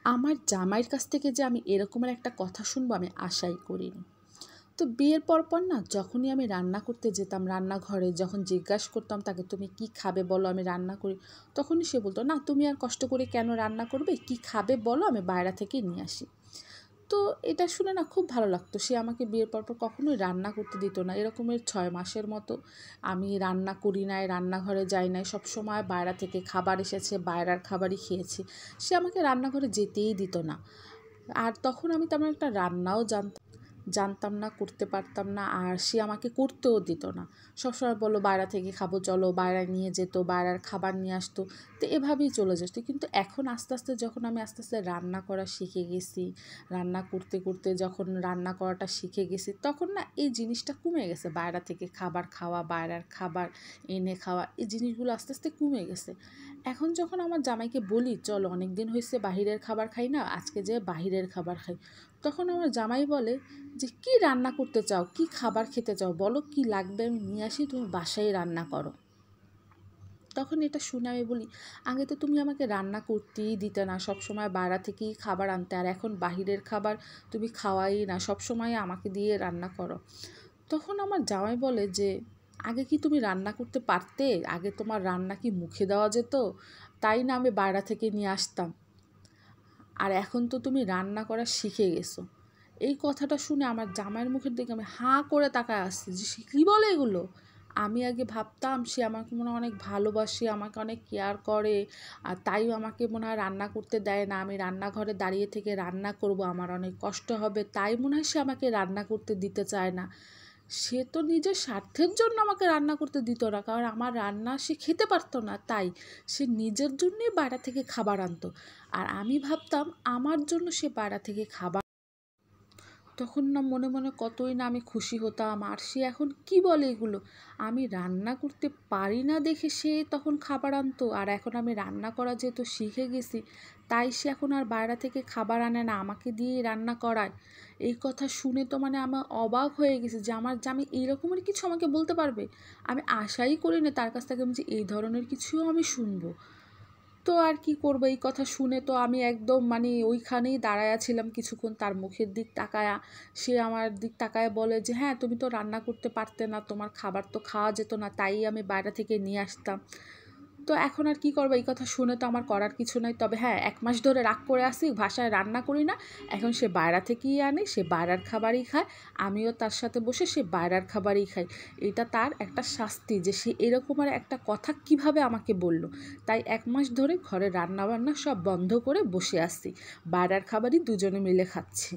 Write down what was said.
আমার জামাইয়ের কাছ থেকে যে আমি এরকমের একটা কথা শুনবো আমি আশাই করিনি। তো বিয়ের পর না যখনই আমি রান্না করতে যেতাম রান্নাঘরে, যখন জিজ্ঞাসা করতাম তাকে, তুমি কি খাবে বলো আমি রান্না করি, তখনই সে বলতো, না তুমি আর কষ্ট করে কেন রান্না করবে, কি খাবে বলো আমি বাইরে থেকে নিয়ে আসি। তো এটা শুনে না খুব ভালো লাগতো। সে আমাকে বিয়ের পর কখনোই রান্না করতে দিত না। এরকমের ৬ মাসের মতো আমি রান্না করি নাই, রান্নাঘরে যাই নাই, সবসময় বাইরে থেকে খাবার এসেছে, বাইরের খাবারই খেয়েছি। সে আমাকে রান্নাঘরে যেতেই দিত না। আর তখন আমি তেমন একটা রান্নাও জানতাম না, করতে পারতাম না, আর সে আমাকে করতেও দিত না। সবসময় বললো বাইরে থেকে খাবো, চলো, বাইরে নিয়ে যেত, বাইরের খাবার নিয়ে আসতো। তো এভাবেই চলে যেত। কিন্তু এখন আস্তে আস্তে যখন আমি আস্তে আস্তে রান্না করা শিখে গেছি, রান্না করতে করতে যখন রান্না করাটা শিখে গেছি, তখন না এই জিনিসটা কমে গেছে। বাইরে থেকে খাবার খাওয়া, বাইরের খাবার এনে খাওয়া, এই জিনিসগুলো আস্তে আস্তে কমে গেছে। এখন যখন আমার জামাইকে বলি, চলো অনেক দিন হয়েছে বাহিরের খাবার খাই না, আজকে যে বাহিরের খাবার খাই, তখন আমার জামাই বলে যে কী রান্না করতে চাও, কি খাবার খেতে চাও, বলো কি লাগবে আমি নিয়ে আসি, তুমি বাসায় রান্না করো। তখন এটা শুনে আমি বলি, আগে তো তুমি আমাকে রান্না করতেই দিতে না, সবসময় বাইরে থেকেই খাবার আনতে, আর এখন বাহিরের খাবার তুমি খাওয়াই না, সবসময় আমাকে দিয়ে রান্না করো। তখন আমার জামাই বলে যে, আগে কি তুমি রান্না করতে পারতে, আগে তোমার রান্না কি মুখে দেওয়া যেত, তাই না আমি বাইরে থেকে নিয়ে আসতাম, আর এখন তো তুমি রান্না করা শিখে গেছো। এই কথাটা শুনে আমার জামাইয়ের মুখের দিকে আমি হাঁ করে তাকায় আসছি যে সে কী বলে এগুলো। আমি আগে ভাবতাম সে আমাকে মনে হয় অনেক ভালোবাসে, আমাকে অনেক কেয়ার করে, আর তাই আমাকে মনে হয় রান্না করতে দেয় না, আমি রান্নাঘরে দাঁড়িয়ে থেকে রান্না করব, আমার অনেক কষ্ট হবে, তাই মনে হয় সে আমাকে রান্না করতে দিতে চায় না। সে তো নিজের স্বার্থের জন্য আমাকে রান্না করতে দিত না, কারণ আমার রান্না সে খেতে পারতো না, তাই সে নিজের জন্যই বাইরে থেকে খাবার আনতো। আর আমি ভাবতাম আমার জন্য সে বাইরে থেকে খাবার। তখন না মনে মনে কতই না আমি খুশি হতাম, আর সে এখন কি বলে এগুলো, আমি রান্না করতে পারি না দেখে সে তখন খাবার আনতো, আর এখন আমি রান্না করা যেহেতু শিখে গেছি, তাই সে এখন আর বাইরে থেকে খাবার আনে না, আমাকে দিয়েই রান্না করায়। এই কথা শুনে তো মানে আমার অবাক হয়ে গেছে যে আমার জামাই এইরকমের কিছু আমাকে বলতে পারবে। আমি আশাই করি না তার কাছ থেকে আমি যে এই ধরনের কিছুও আমি শুনবো। তো আর কি করব, এই কথা শুনে তো আমি একদম মানে ওইখানেই দাঁড়ায়া ছিলাম কিছুক্ষণ, তার মুখের দিক তাকায়া। সে আমার দিক তাকায় বলে যে, হ্যাঁ তুমি তো রান্না করতে পারতে না, তোমার খাবার তো খাওয়া যেত না, তাই আমি বাইরে থেকে নিয়ে আসতাম। তো এখন আর কি করবো, এই কথা শুনে তো আমার করার কিছু নাই। তবে হ্যাঁ, 1 মাস ধরে রাগ করে আসি, বাসায় রান্না করি না। এখন সে বাইরে থেকেই আনে, সে বাইরের খাবারই খায়, আমিও তার সাথে বসে সে বাইরের খাবারই খাই। এটা তার একটা শাস্তি যে সে এরকম আর একটা কথা কিভাবে আমাকে বলল। তাই 1 মাস ধরে ঘরে রান্নাবান্না সব বন্ধ করে বসে আসছি, বাইরের খাবারই দুজনে মিলে খাচ্ছি।